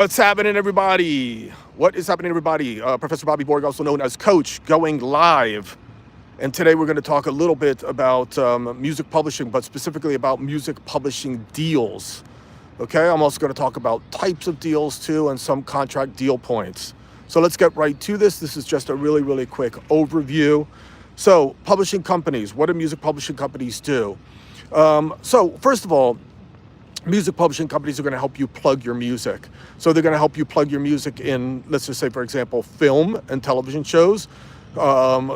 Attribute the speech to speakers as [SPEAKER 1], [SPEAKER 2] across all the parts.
[SPEAKER 1] What's happening, everybody? What is happening, everybody? Professor Bobby Borg, also known as Coach, going live. And today we're going to talk a little bit about music publishing, but specifically about music publishing deals. Okay, I'm also going to talk about types of deals too and some contract deal points. So let's get right to this. This is just a really, really quick overview. So, publishing companies, what do music publishing companies do? So, first of all, music publishing companies are going to help you plug your music. So they're going to help you plug your music in, let's just say, for example, film and television shows.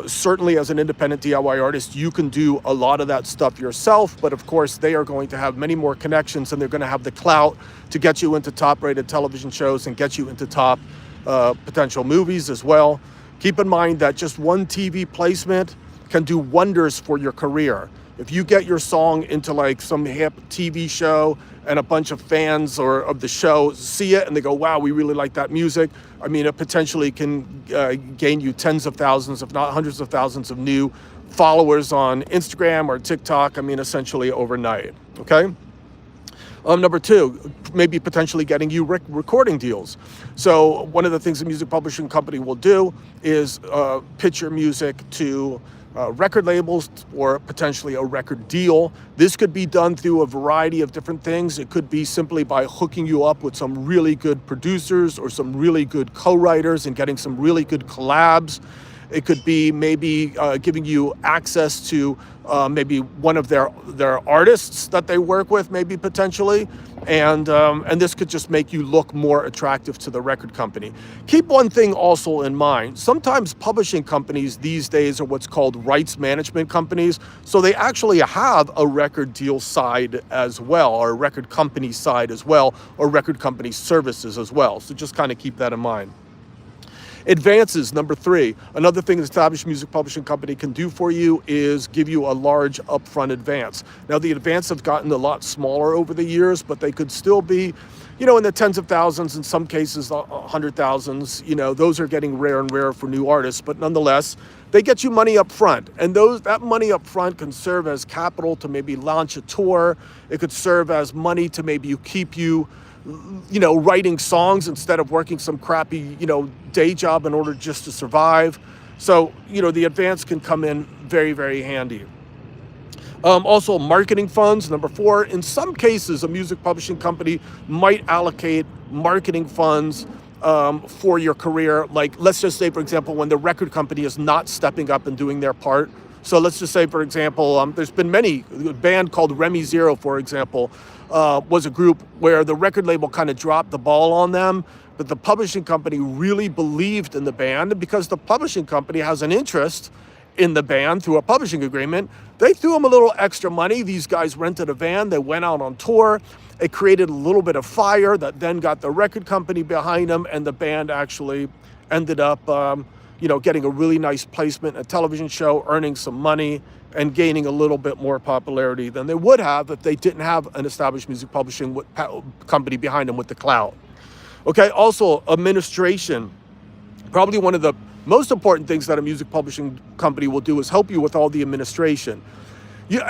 [SPEAKER 1] Certainly as an independent DIY artist, you can do a lot of that stuff yourself, but of course they are going to have many more connections and they're going to have the clout to get you into top rated television shows and get you into top potential movies as well. Keep in mind that just one TV placement can do wonders for your career. If you get your song into like some hip TV show and a bunch of fans or of the show see it and they go, wow, we really like that music. I mean, it potentially can gain you tens of thousands, if not hundreds of thousands of new followers on Instagram or TikTok. I mean, essentially overnight, okay? Number two, maybe potentially getting you recording deals. So one of the things a music publishing company will do is pitch your music to record labels or potentially a record deal. This could be done through a variety of different things. It could be simply by hooking you up with some really good producers or some really good co-writers and getting some really good collabs. It could be maybe giving you access to maybe one of their artists that they work with, maybe potentially, and this could just make you look more attractive to the record company. Keep one thing also in mind. Sometimes publishing companies these days are what's called rights management companies, so they actually have a record deal side as well, or a record company side as well, or record company services as well. So just kind of keep that in mind. Advances, number three. Another thing an established music publishing company can do for you is give you a large upfront advance. Now, the advances have gotten a lot smaller over the years, but they could still be, in the tens of thousands, in some cases, 100,000s. Those are getting rare and rare for new artists, but nonetheless, they get you money up front. And that money up front can serve as capital to maybe launch a tour. It could serve as money to maybe keep you writing songs instead of working some crappy, day job in order just to survive. So, the advance can come in very, very handy. Also, marketing funds, number four. In some cases, a music publishing company might allocate marketing funds for your career. Like, let's just say, for example, when the record company is not stepping up and doing their part. So let's just say, for example, there's been a band called Remy Zero, for example, was a group where the record label kind of dropped the ball on them, but the publishing company really believed in the band because the publishing company has an interest in the band through a publishing agreement. They threw them a little extra money. These guys rented a van. They went out on tour. It created a little bit of fire that then got the record company behind them, and the band actually ended up getting a really nice placement, a television show, earning some money, and gaining a little bit more popularity than they would have if they didn't have an established music publishing company behind them with the clout. Okay, also administration. Probably one of the most important things that a music publishing company will do is help you with all the administration.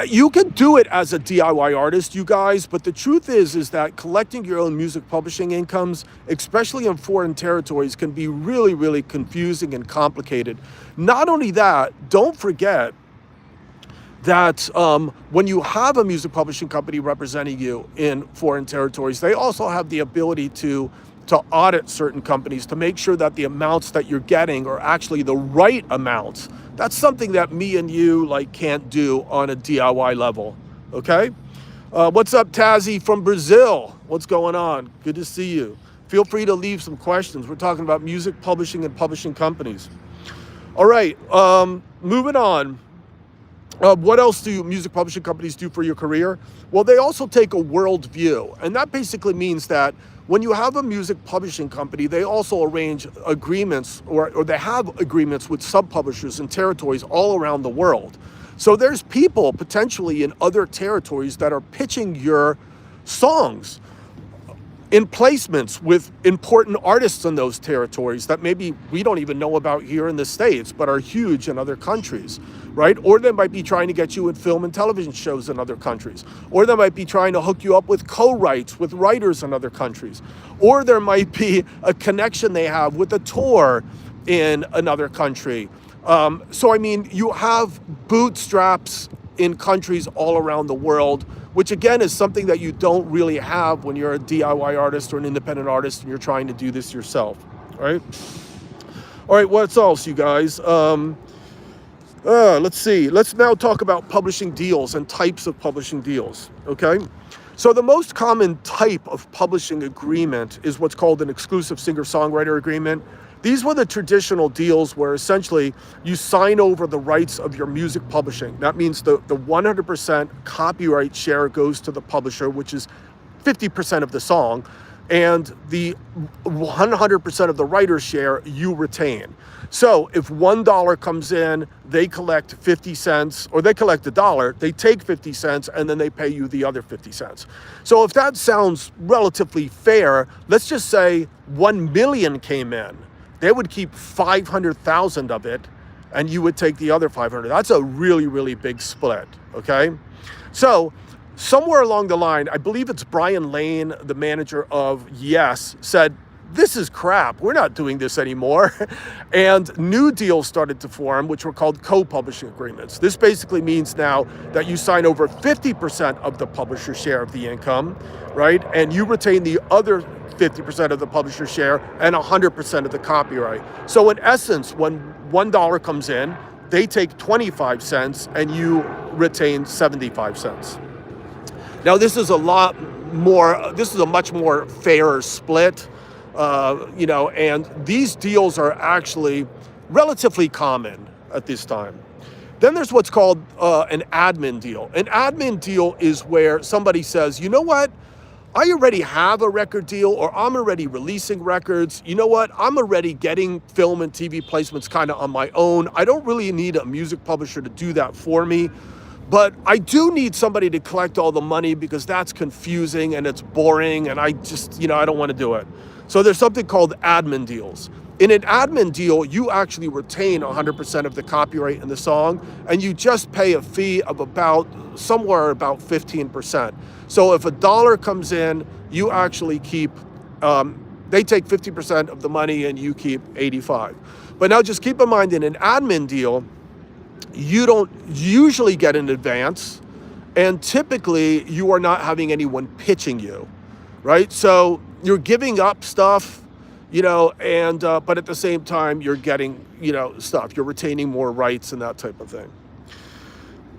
[SPEAKER 1] You can do it as a DIY artist, you guys, but the truth is that collecting your own music publishing incomes, especially in foreign territories, can be really, really confusing and complicated. Not only that, don't forget that when you have a music publishing company representing you in foreign territories, they also have the ability to audit certain companies to make sure that the amounts that you're getting are actually the right amounts. That's something that me and you can't do on a DIY level, okay? What's up, Tazzy from Brazil? What's going on? Good to see you. Feel free to leave some questions. We're talking about music publishing and publishing companies. All right, moving on. What else do music publishing companies do for your career? Well, they also take a world view, and that basically means that when you have a music publishing company, they also arrange agreements or they have agreements with sub-publishers in territories all around the world. So there's people potentially in other territories that are pitching your songs in placements with important artists in those territories that maybe we don't even know about here in the States, but are huge in other countries, right? Or they might be trying to get you in film and television shows in other countries. Or they might be trying to hook you up with co-writes with writers in other countries. Or there might be a connection they have with a tour in another country. So, I mean, you have bootstraps in countries all around the world, which again is something that you don't really have when you're a DIY artist or an independent artist and you're trying to do this yourself, right? All right, what else, you guys? Let's see. Let's now talk about publishing deals and types of publishing deals, okay? So the most common type of publishing agreement is what's called an exclusive singer-songwriter agreement. These were the traditional deals where essentially you sign over the rights of your music publishing. That means the 100% copyright share goes to the publisher, which is 50% of the song, and the 100% of the writer's share you retain. So if $1 comes in, they collect 50 cents, or they collect $1, they take 50 cents, and then they pay you the other 50 cents. So if that sounds relatively fair, let's just say 1 million came in. They would keep 500,000 of it, and you would take the other 500. That's a really, really big split, okay? So somewhere along the line, I believe it's Brian Lane, the manager of Yes, said, this is crap. We're not doing this anymore. And new deals started to form, which were called co-publishing agreements. This basically means now that you sign over 50% of the publisher's share of the income, right? And you retain the other 50% of the publisher's share and 100% of the copyright. So in essence, when $1 comes in, they take 25 cents and you retain 75 cents. Now this is a much more fair split. And these deals are actually relatively common at this time. Then there's what's called an admin deal. An admin deal is where somebody says, you know what? I already have a record deal, or I'm already releasing records. You know what? I'm already getting film and TV placements kind of on my own. I don't really need a music publisher to do that for me. But I do need somebody to collect all the money because that's confusing and it's boring and I just, I don't want to do it. So there's something called admin deals. In an admin deal, you actually retain 100% of the copyright in the song and you just pay a fee of somewhere about 15%. So if $1 comes in, you actually keep, they take 50% of the money and you keep 85. But now just keep in mind, in an admin deal, you don't usually get an advance, and typically you are not having anyone pitching you, right? So you're giving up stuff, but at the same time you're getting, stuff. You're retaining more rights and that type of thing.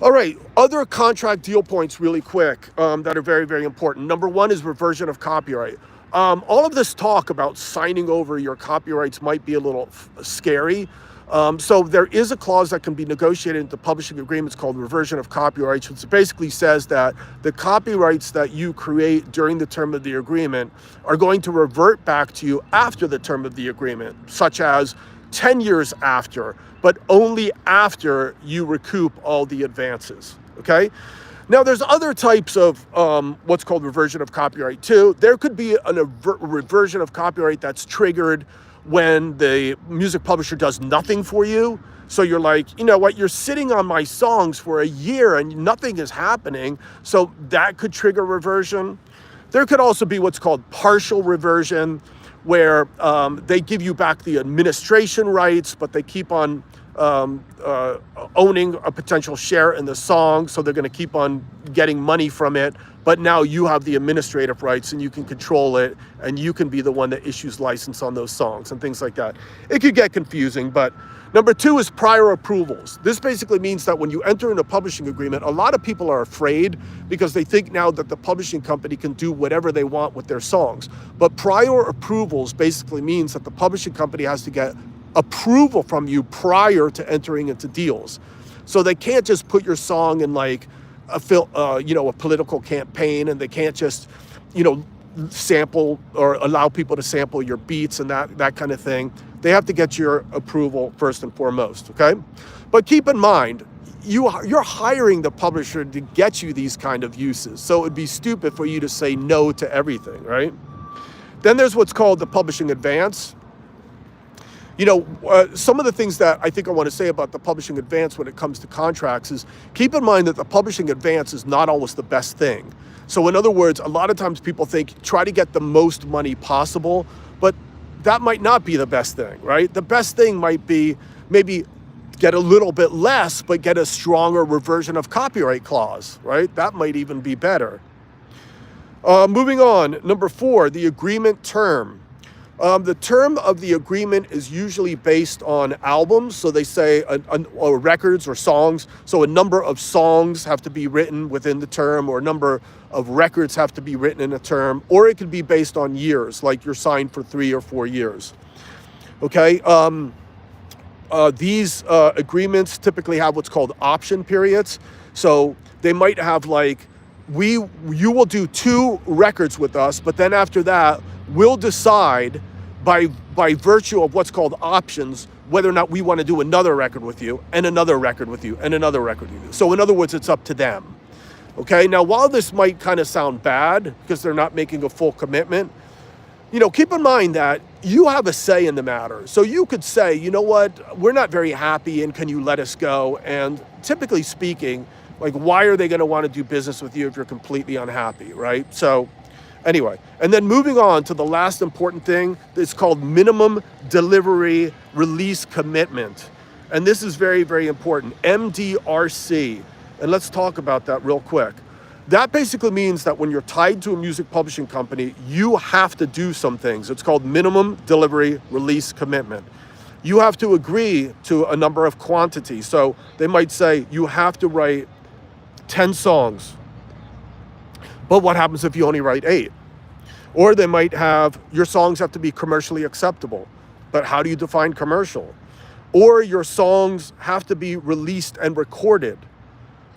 [SPEAKER 1] All right, other contract deal points really quick that are very, very important. Number one is reversion of copyright. All of this talk about signing over your copyrights might be a little scary. So there is a clause that can be negotiated into publishing agreements called reversion of copyrights, which basically says that the copyrights that you create during the term of the agreement are going to revert back to you after the term of the agreement, such as 10 years after, but only after you recoup all the advances, okay? Now, there's other types of what's called reversion of copyright too. There could be a reversion of copyright that's triggered when the music publisher does nothing for you. So you're like, you know what, you're sitting on my songs for a year and nothing is happening. So that could trigger reversion. There could also be what's called partial reversion, where they give you back the administration rights, but they keep on owning a potential share in the song. So they're going to keep on getting money from it. But now you have the administrative rights and you can control it and you can be the one that issues license on those songs and things like that. It could get confusing, but number two is prior approvals. This basically means that when you enter in a publishing agreement, a lot of people are afraid because they think now that the publishing company can do whatever they want with their songs. But prior approvals basically means that the publishing company has to get approval from you prior to entering into deals. So they can't just put your song in like a political campaign, and they can't just, sample or allow people to sample your beats and that kind of thing. They have to get your approval first and foremost, okay? But keep in mind, you're hiring the publisher to get you these kind of uses. So it'd be stupid for you to say no to everything, right? Then there's what's called the publishing advance. Some of the things that I think I want to say about the publishing advance when it comes to contracts is keep in mind that the publishing advance is not always the best thing. So in other words, a lot of times people think try to get the most money possible, but that might not be the best thing, right? The best thing might be maybe get a little bit less, but get a stronger reversion of copyright clause, right? That might even be better. Moving on, number 4, the agreement term. The term of the agreement is usually based on albums. So they say or records or songs. So a number of songs have to be written within the term, or a number of records have to be written in a term, or it could be based on years, like you're signed for 3 or 4 years. Okay. These agreements typically have what's called option periods. So they might have like, you will do 2 records with us, but then after that, we'll decide by virtue of what's called options whether or not we want to do another record with you, and another record with you, and another record with you. So in other words, it's up to them. Okay, now while this might kind of sound bad because they're not making a full commitment, keep in mind that you have a say in the matter. So you could say, you know what, we're not very happy and can you let us go? And typically speaking, like, why are they going to want to do business with you if you're completely unhappy, right? So anyway, and then moving on to the last important thing, it's called minimum delivery release commitment. And this is very, very important, MDRC. And let's talk about that real quick. That basically means that when you're tied to a music publishing company, you have to do some things. It's called minimum delivery release commitment. You have to agree to a number of quantities. So they might say you have to write 10 songs. But what happens if you only write 8? Or they might have, your songs have to be commercially acceptable. But how do you define commercial? Or your songs have to be released and recorded,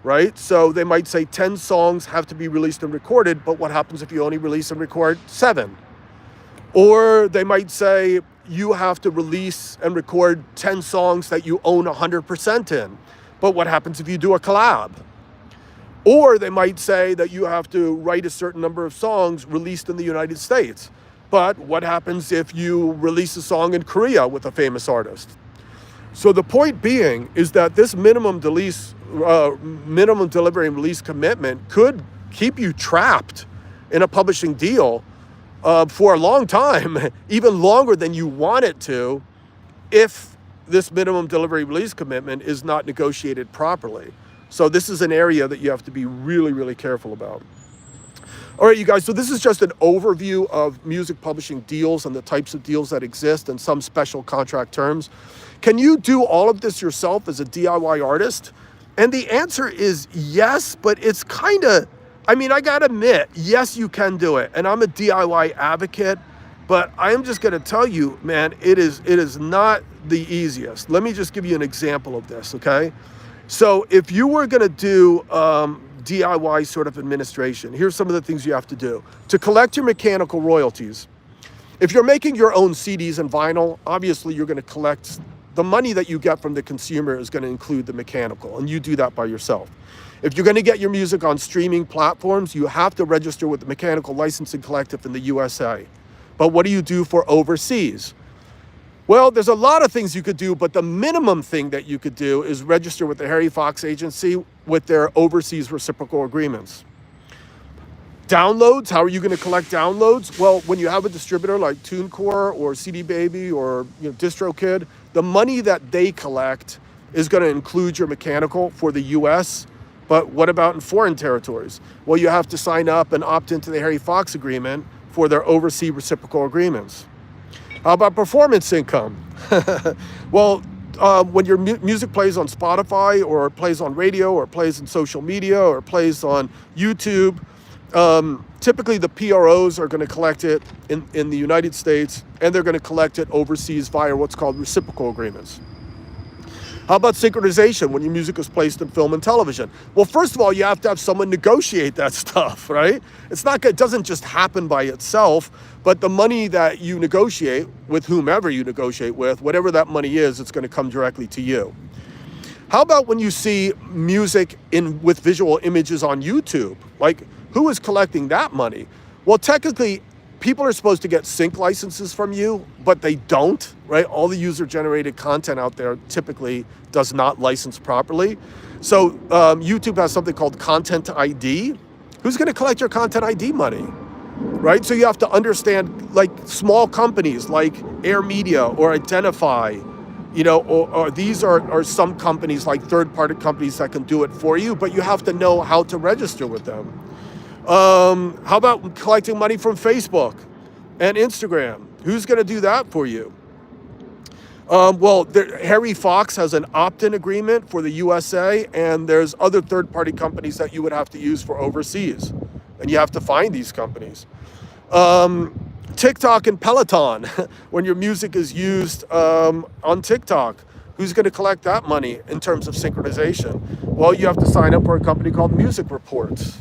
[SPEAKER 1] right? So they might say 10 songs have to be released and recorded, but what happens if you only release and record 7? Or they might say you have to release and record 10 songs that you own 100% in, but what happens if you do a collab? Or they might say that you have to write a certain number of songs released in the United States. But what happens if you release a song in Korea with a famous artist? So the point being is that this minimum delivery and release commitment could keep you trapped in a publishing deal for a long time, even longer than you want it to, if this minimum delivery release commitment is not negotiated properly. So this is an area that you have to be really, really careful about. All right, you guys, so this is just an overview of music publishing deals and the types of deals that exist and some special contract terms. Can you do all of this yourself as a DIY artist? And the answer is yes, but it's kind of, I gotta admit, yes, you can do it. And I'm a DIY advocate, but I am just gonna tell you, man, it is not the easiest. Let me just give you an example of this, okay? So if you were gonna do DIY sort of administration, here's some of the things you have to do. To collect your mechanical royalties, if you're making your own CDs and vinyl, obviously you're gonna collect, the money that you get from the consumer is gonna include the mechanical, and you do that by yourself. If you're gonna get your music on streaming platforms, you have to register with the Mechanical Licensing Collective in the USA. But what do you do for overseas? Well, there's a lot of things you could do, but the minimum thing that you could do is register with the Harry Fox Agency with their overseas reciprocal agreements. Downloads, how are you going to collect downloads? Well, when you have a distributor like TuneCore or CD Baby or DistroKid, the money that they collect is going to include your mechanical for the US. But what about in foreign territories? Well, you have to sign up and opt into the Harry Fox agreement for their overseas reciprocal agreements. How about performance income? Well, when your music plays on Spotify or plays on radio or plays in social media or plays on YouTube, typically the PROs are going to collect it in the United States, and they're going to collect it overseas via what's called reciprocal agreements. How about synchronization when your music is placed in film and television? Well, first of all, you have to have someone negotiate that stuff, right? It doesn't just happen by itself, but the money that you negotiate with whomever you negotiate with, whatever that money is, it's going to come directly to you. How about when you see music with visual images on YouTube? Like, who is collecting that money? Well, technically, people are supposed to get sync licenses from you, but they don't, right? All the user-generated content out there typically does not license properly. So YouTube has something called Content ID. Who's going to collect your Content ID money, right? So you have to understand, like small companies like Air Media or Identify, you know, or these are some companies like third-party companies that can do it for you, but you have to know how to register with them. How about collecting money from Facebook and Instagram? Who's going to do that for you? Harry Fox has an opt-in agreement for the USA, and there's other third-party companies that you would have to use for overseas, and you have to find these companies. TikTok and Peloton, when your music is used on TikTok, who's going to collect that money in terms of synchronization? Well, you have to sign up for a company called Music Reports.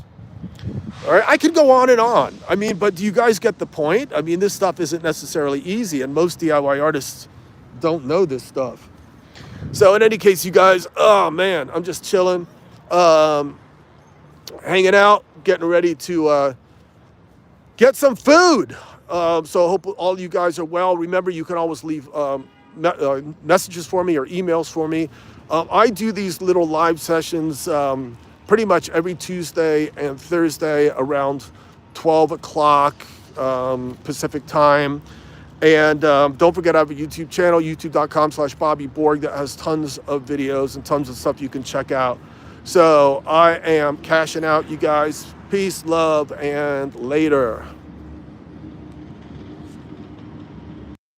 [SPEAKER 1] All right, I could go on and on. I mean, but do you guys get the point? I mean, this stuff isn't necessarily easy, and most DIY artists don't know this stuff. So in any case, you guys, oh man, I'm just chilling, hanging out, getting ready to get some food. So I hope all you guys are well. Remember, you can always leave messages for me or emails for me. I do these little live sessions pretty much every Tuesday and Thursday around 12 o'clock Pacific time. And don't forget, I have a YouTube channel, youtube.com/Bobby Borg, that has tons of videos and tons of stuff you can check out. So I am cashing out, you guys. Peace, love, and later.